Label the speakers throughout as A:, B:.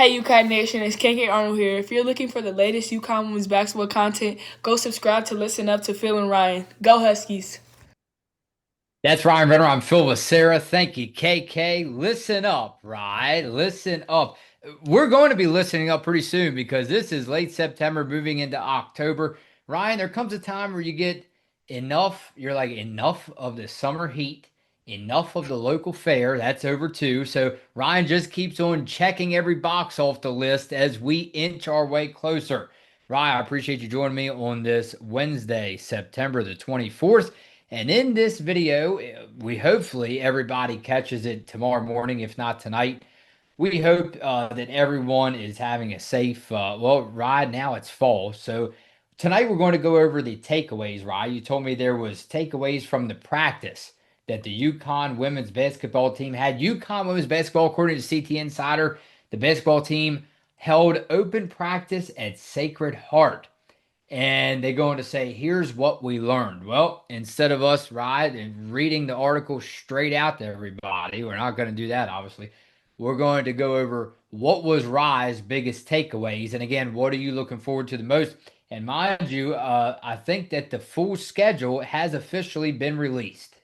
A: Hey UConn Nation, it's KK Arnold here. If you're looking for the latest UConn women's basketball content, go subscribe to Listen Up to Phil and Ryan. Go Huskies!
B: That's Ryan Renner. I'm Phil with Sarah. Thank you, KK. Listen up, right? Listen up. We're going to be listening up pretty soon because this is late September, moving into October. Ryan, there comes a time where you get enough. You're like, enough of the summer heat, enough of the local fair. That's over too. So Ryan just keeps on checking every box off the list as we inch our way closer. Ryan, I appreciate you joining me on this Wednesday, September the 24th. And in this video, we hopefully everybody catches it tomorrow morning, if not tonight. We hope that everyone is having a safe, right now it's fall. So tonight we're going to go over the takeaways, right? You told me there was takeaways from the practice that the UConn women's basketball team had. UConn women's basketball, according to CT Insider, the basketball team held open practice at Sacred Heart and they go on to say, here's what we learned. Well, instead of us, right, and reading the article straight out to everybody, we're not going to do that, obviously. We're going to go over what was Rye's biggest takeaways. And again, what are you looking forward to the most? And mind you, I think that the full schedule has officially been released.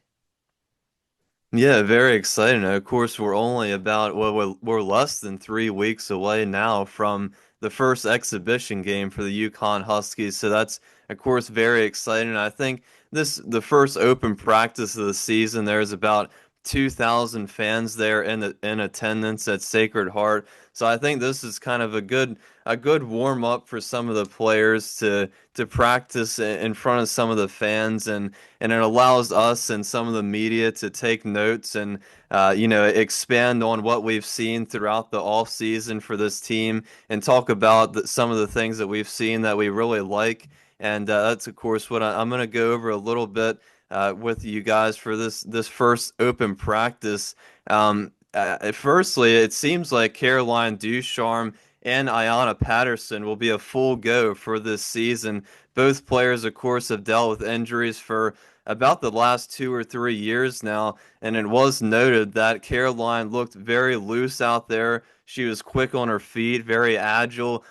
C: Yeah, very exciting. Of course, we're only about, well, we're less than 3 weeks away now from the first exhibition game for the UConn Huskies. So that's, of course, very exciting. I think the first open practice of the season, there's about 2,000 fans there in attendance at Sacred Heart. So I think this is kind of a good warm up for some of the players to practice in front of some of the fans, and it allows us and some of the media to take notes and expand on what we've seen throughout the off season for this team and talk about some of the things that we've seen that we really like. And that's of course what I'm going to go over a little bit with you guys for this first open practice. Firstly, it seems like Caroline Ducharme and Ayanna Patterson will be a full go for this season. Both players, of course, have dealt with injuries for about the last 2 or 3 years now, and it was noted that Caroline looked very loose out there. She was quick on her feet, very agile.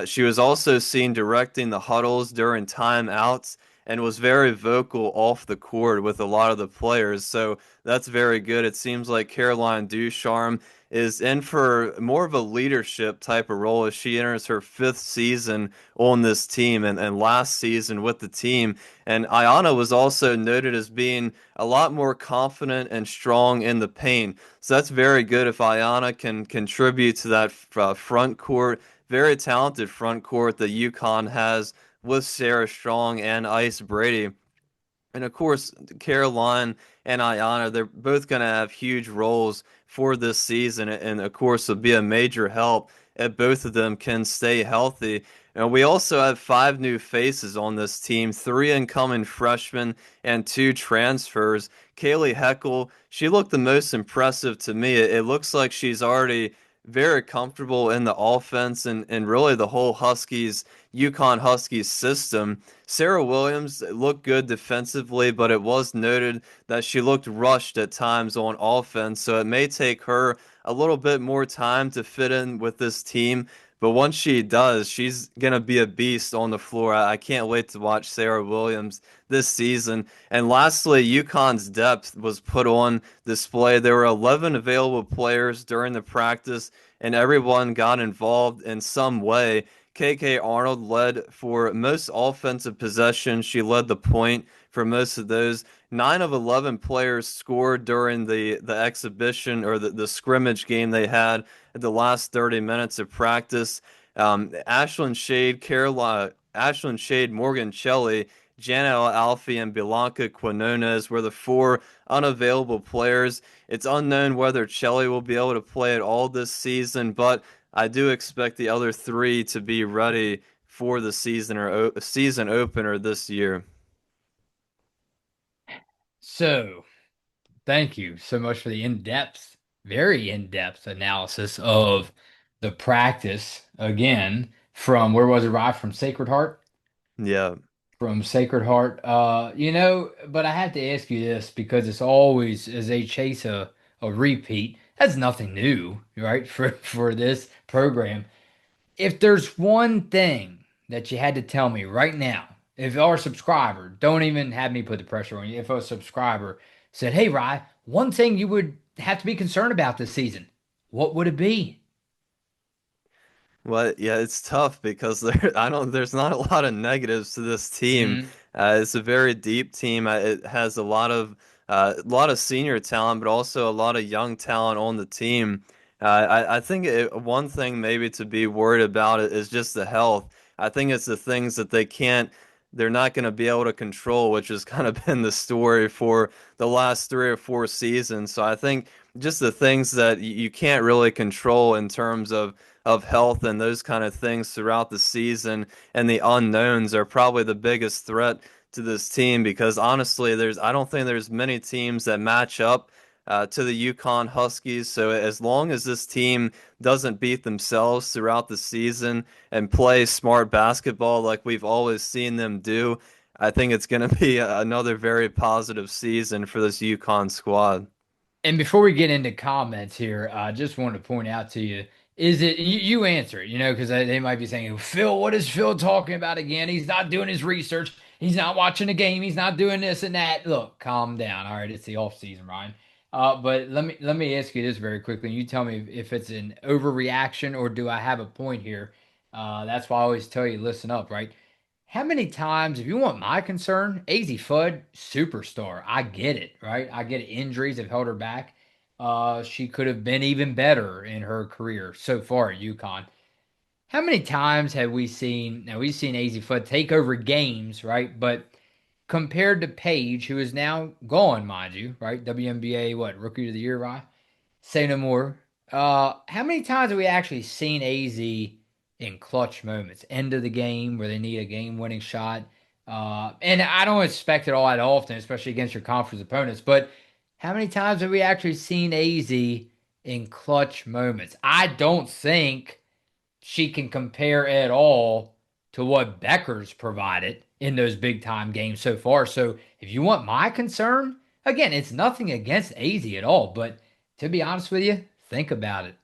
C: She was also seen directing the huddles during timeouts and was very vocal off the court with a lot of the players. So that's very good. It seems like Caroline Ducharme is in for more of a leadership type of role as she enters her fifth season on this team and last season with the team. And Ayana was also noted as being a lot more confident and strong in the paint. So that's very good if Ayana can contribute to that front court, very talented front court that UConn has with Sarah Strong and Ice Brady. And of course, Caroline and Ayana, they're both going to have huge roles for this season. And of course, will be a major help if both of them can stay healthy. And we also have five new faces on this team, three incoming freshmen and two transfers. Kaylee Heckel, she looked the most impressive to me. It looks like she's already very comfortable in the offense and really the whole UConn Huskies system. Sarah Williams looked good defensively, but it was noted that she looked rushed at times on offense, so it may take her a little bit more time to fit in with this team. But once she does, she's going to be a beast on the floor. I can't wait to watch Sarah Williams this season. And lastly, UConn's depth was put on display. There were 11 available players during the practice, and everyone got involved in some way. KK Arnold led for most offensive possessions. She led the point for most of those. 9 of 11 players scored during the exhibition or the scrimmage game they had at the last 30 minutes of practice. Ashlyn Shade, Morgan Shelley, Janet Alfie, and Bianca Quinones were the four unavailable players. It's unknown whether Shelley will be able to play at all this season, but I do expect the other three to be ready for the season opener this year.
B: So, thank you so much for the in-depth, very in-depth analysis of the practice again from where was it, right? From Sacred Heart?
C: Yeah.
B: From Sacred Heart. But I have to ask you this because it's always as they chase a repeat. That's nothing new, right? For this program. If there's one thing that you had to tell me right now, if our subscriber, don't even have me put the pressure on you, if a subscriber said, "Hey, Rye, one thing you would have to be concerned about this season," what would it be?
C: Well, yeah, it's tough because there's not a lot of negatives to this team.
B: Hmm.
C: It's a very deep team. It has a lot of senior talent, but also a lot of young talent on the team. I think one thing maybe to be worried about is just the health. I think it's the things that they're not going to be able to control, which has kind of been the story for the last 3 or 4 seasons. So I think just the things that you can't really control in terms of health and those kind of things throughout the season and the unknowns are probably the biggest threat to this team because honestly, I don't think there's many teams that match up to the UConn Huskies. So as long as this team doesn't beat themselves throughout the season and play smart basketball like we've always seen them do, I think it's going to be another very positive season for this UConn squad.
B: And before we get into comments here, I just wanted to point out to you, is it you answer it, because they might be saying, Phil, what is Phil talking about again? He's not doing his research. He's not watching the game. He's not doing this and that. Look, calm down. All right, it's the off season, Ryan. But let me ask you this very quickly. You tell me if it's an overreaction or do I have a point here? That's why I always tell you, listen up, right? How many times, if you want my concern, AZ Fudd, superstar. I get it, right? I get it. Injuries have held her back. She could have been even better in her career so far at UConn. How many times have we seen, now we've seen AZ Fudd take over games, right? But compared to Paige, who is now gone, mind you, right? WNBA, what, Rookie of the Year, right? Say no more. How many times have we actually seen AZ in clutch moments, end of the game where they need a game-winning shot? And I don't expect it all that often, especially against your conference opponents. But how many times have we actually seen AZ in clutch moments? I don't think she can compare at all to what Bueckers provided in those big time games so far. So if you want my concern, again, it's nothing against AZ at all, but to be honest with you, think about it.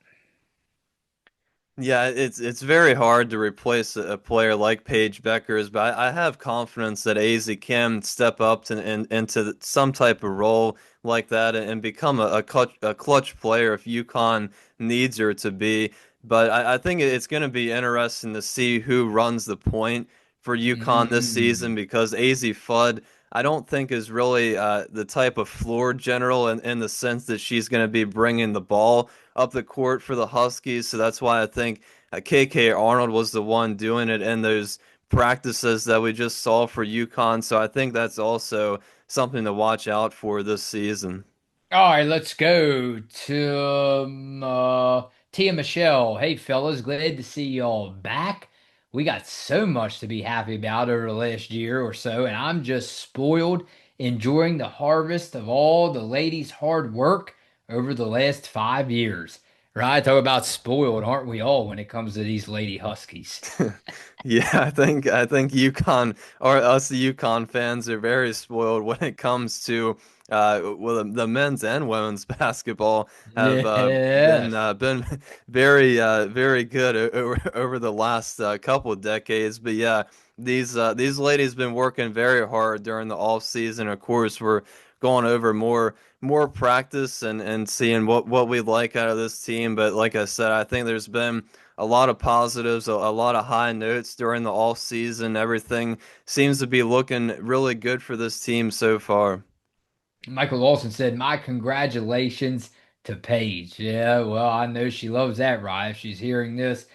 C: Yeah, it's very hard to replace a player like Paige Bueckers, but I have confidence that AZ can step up into some type of role like that and become a clutch player if UConn needs her to be. But I think it's going to be interesting to see who runs the point for UConn this season
B: Mm.
C: because AZ Fudd, I don't think is really the type of floor general in the sense that she's going to be bringing the ball up the court for the Huskies. So that's why I think KK Arnold was the one doing it in those practices that we just saw for UConn. So I think that's also something to watch out for this season.
B: All right, let's go to Tia Michelle. Hey, fellas, glad to see y'all back. We got so much to be happy about over the last year or so, and I'm just spoiled, enjoying the harvest of all the ladies' hard work over the last 5 years. Right? Talk about spoiled, aren't we all, when it comes to these lady Huskies?
C: Yeah, I think UConn or us the UConn fans are very spoiled when it comes to well the men's and women's basketball have
B: Yes.
C: been very good over the last couple of decades. But yeah, these ladies been working very hard during the off season. Of course, we're going over more practice and seeing what we like out of this team. But like I said, I think there's been a lot of positives, a lot of high notes during the off season. Everything seems to be looking really good for this team so far.
B: Michael Lawson said, "My congratulations to Paige." Yeah, well, I know she loves that, Rye, if she's hearing this.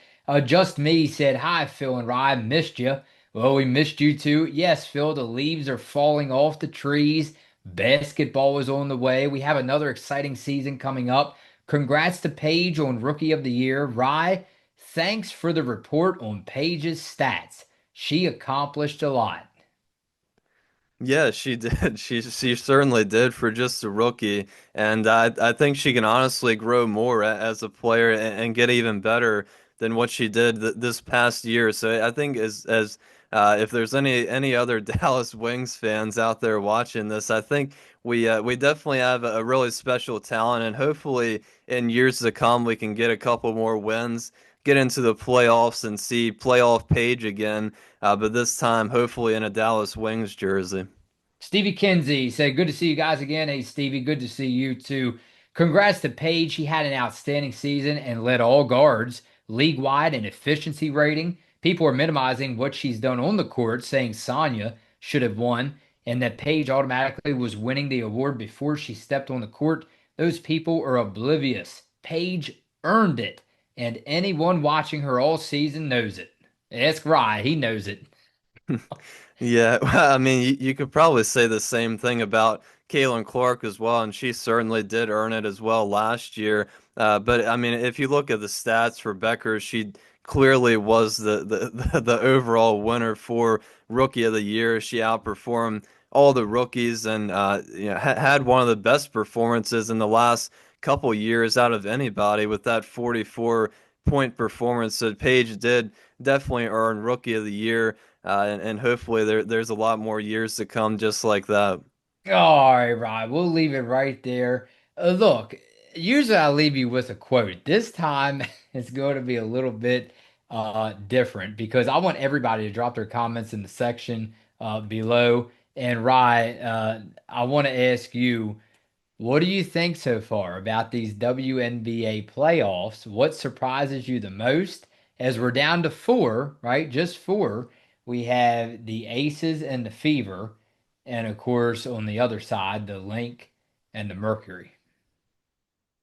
B: Just Me said, "Hi, Phil and Rye, missed you." Well, we missed you too. Yes, Phil, the leaves are falling off the trees. Basketball is on the way. We have another exciting season coming up. Congrats to Paige on Rookie of the Year. Rye, thanks for the report on Paige's stats. She accomplished a lot.
C: Yeah, she did. She certainly did for just a rookie, and I think she can honestly grow more as a player and get even better than what she did this past year. So I think as if there's any other Dallas Wings fans out there watching this, I think we definitely have a really special talent, and hopefully in years to come we can get a couple more wins, get into the playoffs, and see playoff Paige again. But this time, hopefully in a Dallas Wings jersey.
B: Stevie Kinsey said, "Good to see you guys again." Hey, Stevie, good to see you too. Congrats to Paige. He had an outstanding season and led all guards league wide in efficiency rating. People are minimizing what she's done on the court, saying Sonya should have won and that Paige automatically was winning the award before she stepped on the court. Those people are oblivious. Paige earned it, and anyone watching her all season knows it. Ask Rye, he knows it.
C: Yeah, well, I mean, you could probably say the same thing about Caitlin Clark as well, and she certainly did earn it as well last year. But I mean, if you look at the stats for Bueckers, she clearly was the overall winner for Rookie of the Year. She outperformed all the rookies, and had one of the best performances in the last couple years out of anybody with that 44-point performance. So Paige did definitely earn Rookie of the Year. And hopefully there's a lot more years to come just like that.
B: All right, Rod, we'll leave it right there. Look, usually I leave you with a quote. This time it's going to be a little bit different because I want everybody to drop their comments in the section below. And Rye, I want to ask you, what do you think so far about these WNBA playoffs? What surprises you the most? As we're down to four, right? Just four. We have the Aces and the Fever, and of course, on the other side, the Link and the Mercury.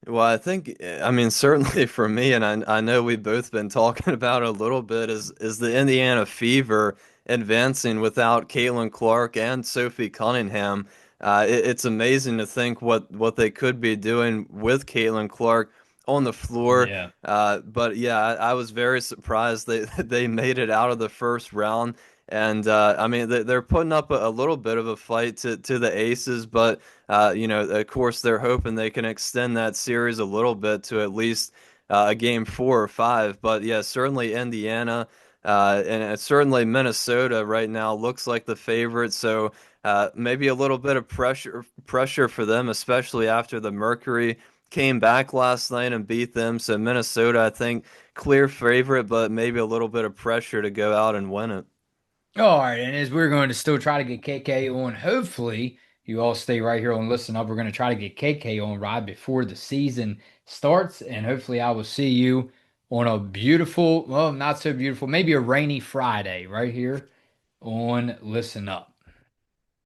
C: Well, I mean, certainly for me, and I know we've both been talking about it a little bit, is the Indiana Fever advancing without Caitlin Clark and Sophie Cunningham. It's amazing to think what they could be doing with Caitlin Clark on the floor.
B: Yeah.
C: But yeah, I was very surprised they they made it out of the first round. And I mean, they're putting up a little bit of a fight to the Aces, but of course, they're hoping they can extend that series a little bit to at least a game 4 or 5. But yeah, certainly Indiana and certainly Minnesota right now looks like the favorite. So maybe a little bit of pressure for them, especially after the Mercury came back last night and beat them. So Minnesota, I think, clear favorite, but maybe a little bit of pressure to go out and win it.
B: All right, and as we're going to still try to get KK on, hopefully you all stay right here on Listen Up. We're going to try to get KK on right before the season starts, and hopefully I will see you on a beautiful, well, not so beautiful, maybe a rainy Friday right here on Listen Up.